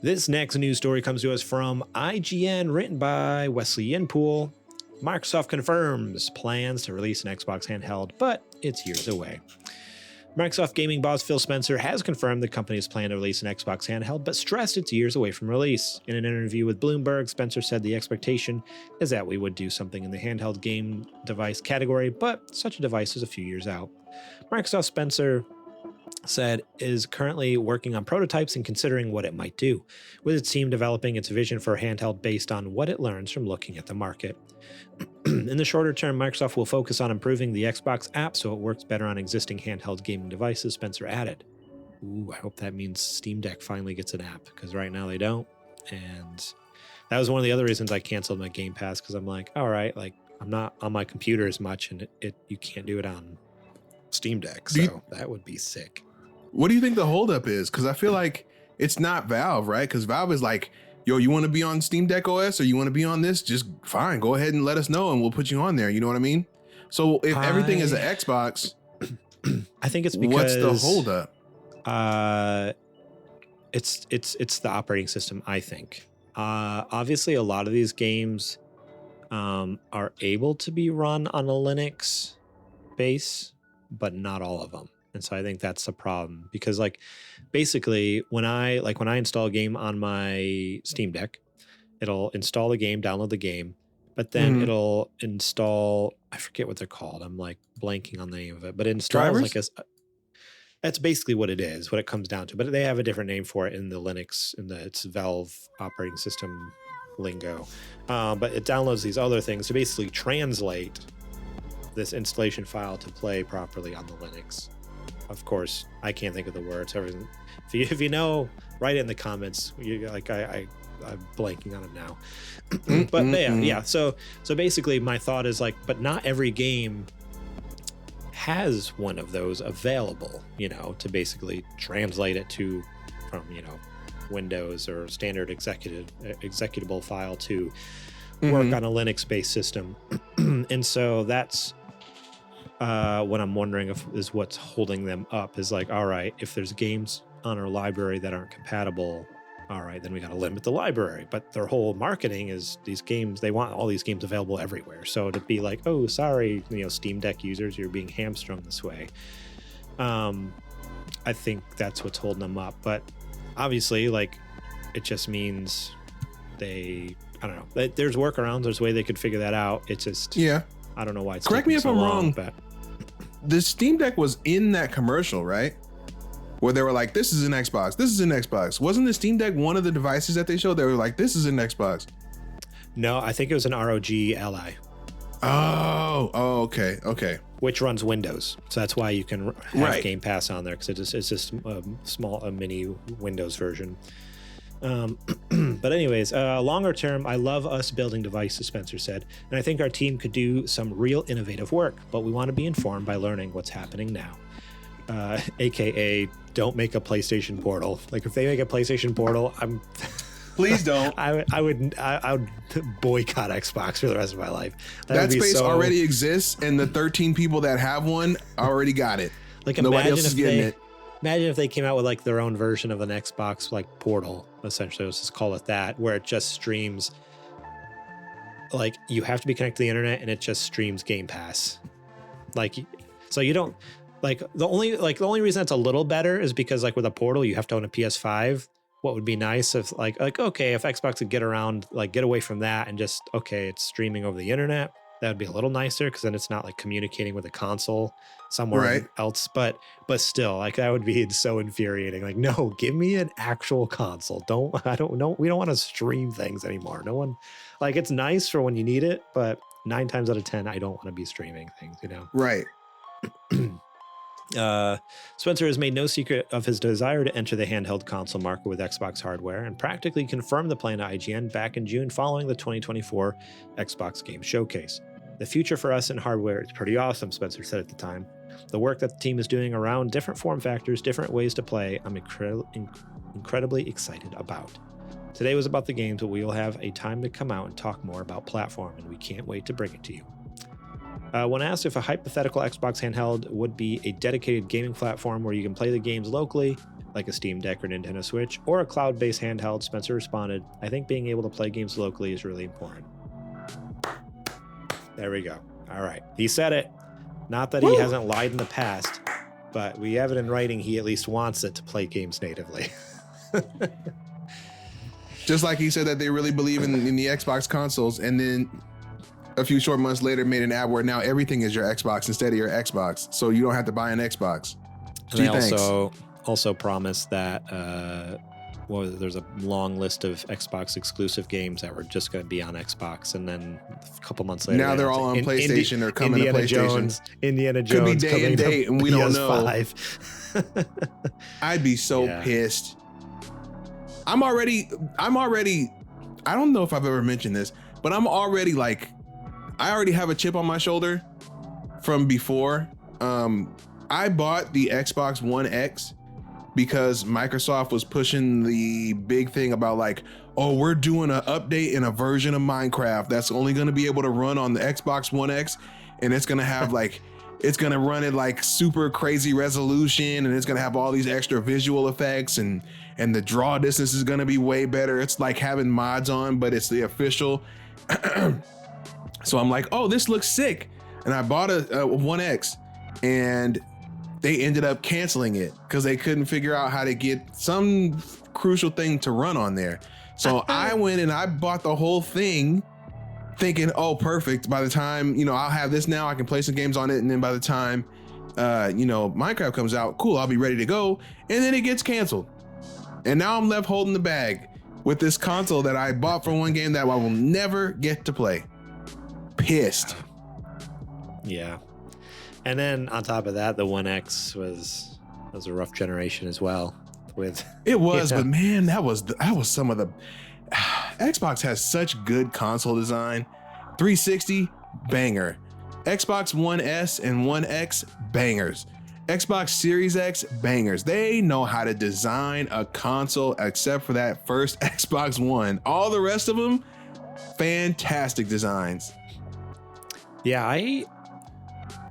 This next news story comes to us from IGN, written by Wesley Yinpool. Microsoft confirms plans to release an Xbox handheld, but it's years away. Microsoft gaming boss Phil Spencer has confirmed the company's plan to release an Xbox handheld, but stressed it's years away from release. In an interview with Bloomberg, Spencer said the expectation is that we would do something in the handheld game device category, but such a device is a few years out. Microsoft, Spencer said, is currently working on prototypes and considering what it might do, with its team developing its vision for a handheld based on what it learns from looking at the market. In the shorter term, Microsoft will focus on improving the Xbox app so it works better on existing handheld gaming devices, Spencer added. Ooh, I hope that means Steam Deck finally gets an app, because right now they don't. And that was one of the other reasons I canceled my Game Pass, because I'm like, all right, like I'm not on my computer as much, and you can't do it on Steam Deck, so that would be sick. What do you think the holdup is? Because I feel like it's not Valve, right? Because Valve is like, yo, you want to be on Steam Deck OS or you want to be on this? Just fine, go ahead and let us know and we'll put you on there. You know what I mean? So if everything is an Xbox, I think it's because what's the holdup? It's the operating system, I think. Obviously, a lot of these games are able to be run on a Linux base, but not all of them. And so I think that's the problem, because like basically when I install a game on my Steam Deck, it'll install the game, download the game, but then it'll install, I forget what they're called. I'm like blanking on the name of it, but it installs that's basically what it is, what it comes down to. But they have a different name for it in the Linux, it's Valve operating system lingo. But it downloads these other things to basically translate this installation file to play properly on the Linux. Of course, I can't think of the words. Everything. If you know, write it in the comments. I'm blanking on it now. But yeah. So basically, my thought is like, but not every game has one of those available. To basically translate it from Windows or standard executable file to work on a Linux-based system. And so that's what I'm wondering is what's holding them up is like, all right, if there's games on our library that aren't compatible, all right, then we got to limit the library. But their whole marketing is these games, they want all these games available everywhere. So to be like, oh, sorry, Steam Deck users, you're being hamstrung this way. I think that's what's holding them up. But obviously, like, it just means I don't know. There's workarounds. There's a way they could figure that out. It's just, I don't know why it's correct me if I'm wrong, but the Steam Deck was in that commercial, right? Where they were like, this is an Xbox, this is an Xbox. Wasn't the Steam Deck one of the devices that they showed? They were like, this is an Xbox. No, I think it was an ROG Ally. Oh, okay. Which runs Windows. So that's why you can have Game Pass on there, because it's just a mini Windows version. But anyways, longer term, I love us building devices, Spencer said, and I think our team could do some real innovative work, but we want to be informed by learning what's happening now. AKA, don't make a PlayStation Portal. Like, if they make a PlayStation Portal, please don't. I would boycott Xbox for the rest of my life. That space already exists, and the 13 people that have one already got it. Like, nobody else is getting it. Imagine if they came out with like their own version of an Xbox like Portal, essentially. Let's just call it that, where it just streams. Like, you have to be connected to the internet, and it just streams Game Pass. Like, so you don't like the only reason it's a little better is because like with a Portal, you have to own a PS5. What would be nice if like okay, if Xbox could get away from that and just it's streaming over the internet. That would be a little nicer, because then it's not like communicating with a console somewhere else. But still, like, that would be so infuriating. Like, no, give me an actual console. We don't want to stream things anymore. No one, like, it's nice for when you need it, but 9 times out of 10, I don't want to be streaming things, Right. Spencer has made no secret of his desire to enter the handheld console market with Xbox hardware, and practically confirmed the plan to IGN back in June following the 2024 Xbox Game Showcase. The future for us in hardware is pretty awesome, Spencer said at the time. The work that the team is doing around different form factors, different ways to play, I'm incredibly excited about. Today was about the games, but we will have a time to come out and talk more about platform, and we can't wait to bring it to you. When asked if a hypothetical Xbox handheld would be a dedicated gaming platform where you can play the games locally, like a Steam Deck or Nintendo Switch, or a cloud-based handheld, Spencer responded, I think being able to play games locally is really important. There we go. All right. He said it. Not that he hasn't lied in the past, but we have it in writing. He at least wants it to play games natively. Just like he said that they really believe in the Xbox consoles, and then a few short months later made an ad where now everything is your Xbox instead of your Xbox, so you don't have to buy an Xbox. And they also promised that there's a long list of Xbox exclusive games that were just going to be on Xbox, and then a couple months later now they're all on PlayStation or coming to PlayStation. Indiana Could be Jones day and date, and we don't know. I'd be so pissed. I'm already. I don't know if I've ever mentioned this, but I'm already like, I already have a chip on my shoulder from before. I bought the Xbox One X because Microsoft was pushing the big thing about like, oh, we're doing an update in a version of Minecraft that's only going to be able to run on the Xbox One X, and it's going to have like, it's going to run at like super crazy resolution, and it's going to have all these extra visual effects, and the draw distance is going to be way better. It's like having mods on, but it's the official. So I'm like, oh, this looks sick. And I bought a One X, and they ended up canceling it because they couldn't figure out how to get some crucial thing to run on there. So I went and I bought the whole thing thinking, oh, perfect. By the time, I'll have this now, I can play some games on it. And then by the time, Minecraft comes out, cool, I'll be ready to go. And then it gets canceled. And now I'm left holding the bag with this console that I bought for one game that I will never get to play. Pissed. Yeah. And then on top of that, the One X was a rough generation as well. But man, that was some of the Xbox has such good console design. 360 banger, Xbox One S and One X bangers, Xbox Series X bangers. They know how to design a console, except for that first Xbox One. All the rest of them, fantastic designs. Yeah,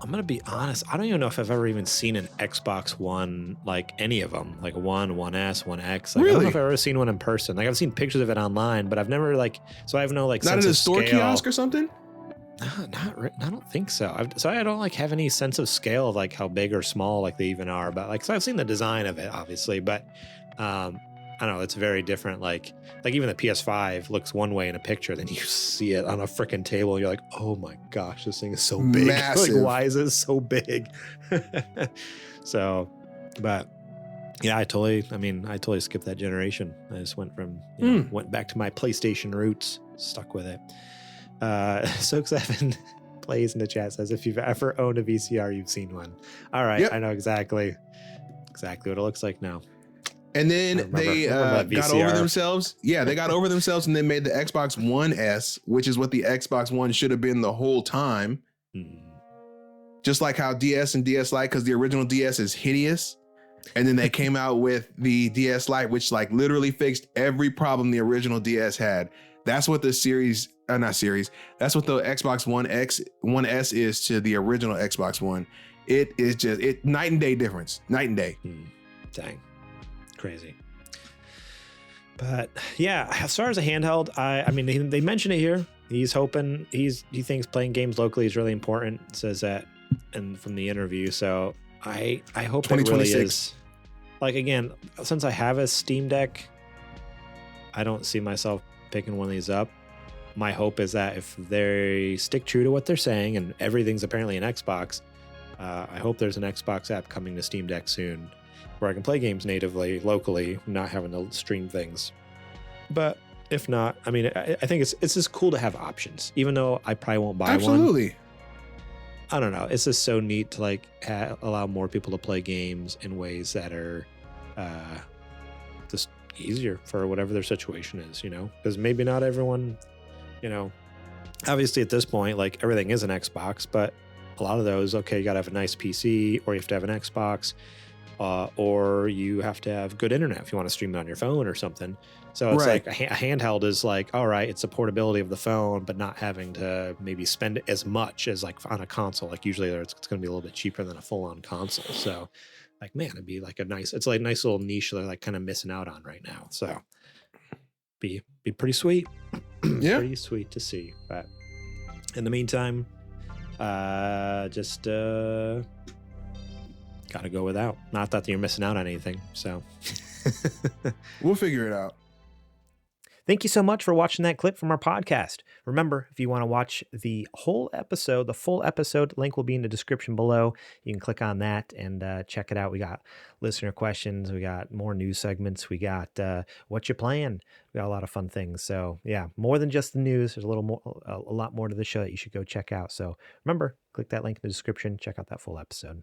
I'm gonna be honest. I don't even know if I've ever even seen an Xbox One, like any of them, like One, One S, One X. Like, really? I don't know if I've ever seen one in person. Like I've seen pictures of it online, but I've never so I have no like. Not sense at a of store scale. Kiosk or something. No, I don't think so. So I don't like have any sense of scale of like how big or small like they even are. But like, so I've seen the design of it, obviously, but I don't know. It's very different. Like even the PS5 looks one way in a picture, then you see it on a freaking table. And you're like, oh my gosh, this thing is so big. Massive. Like, why is it so big? So, but yeah, I totally skipped that generation. I just went went back to my PlayStation roots, stuck with it. Soak7 plays in the chat says, if you've ever owned a VCR, you've seen one. All right. Yep. I know exactly what it looks like now. And then they got over themselves. Yeah, they got over themselves and then made the Xbox One S, which is what the Xbox One should have been the whole time. Just like how DS and DS Lite, because the original DS is hideous. And then they came out with the DS Lite, which like literally fixed every problem the original DS had. That's what the that's what the Xbox One S is to the original Xbox One. It is just night and day difference. Night and day. Dang. Crazy. But yeah, as far as a handheld, I mean they mention it here. He's hoping he thinks playing games locally is really important. Says that, and from the interview. So I hope it really is. Like again, since I have a Steam Deck, I don't see myself picking one of these up. My hope is that if they stick true to what they're saying and everything's apparently an Xbox, I hope there's an Xbox app coming to Steam Deck soon, where I can play games natively, locally, not having to stream things. But if not, I mean, I think it's just cool to have options, even though I probably won't buy one. Absolutely. I don't know. It's just so neat to like allow more people to play games in ways that are just easier for whatever their situation is, because maybe not everyone, obviously at this point, like everything is an Xbox, but a lot of those, okay, you got to have a nice PC or you have to have an Xbox. Or you have to have good internet if you want to stream it on your phone or something. So it's like a handheld is like, all right, it's the portability of the phone, but not having to maybe spend as much as like on a console. Like usually it's going to be a little bit cheaper than a full-on console. So like, man, it'd be like it's like a nice little niche they're like kind of missing out on right now. So be pretty sweet. Yeah. Pretty sweet to see. But in the meantime, just gotta go without. Not that you're missing out on anything. So We'll figure it out. Thank you so much for watching that clip from our podcast. Remember, if you want to watch the whole episode, the full episode, link will be in the description below. You can click on that and check it out. We got listener questions. We got more news segments. We got what you playing. We got a lot of fun things. So yeah, more than just the news. There's a lot more to the show that you should go check out. So remember, click that link in the description. Check out that full episode.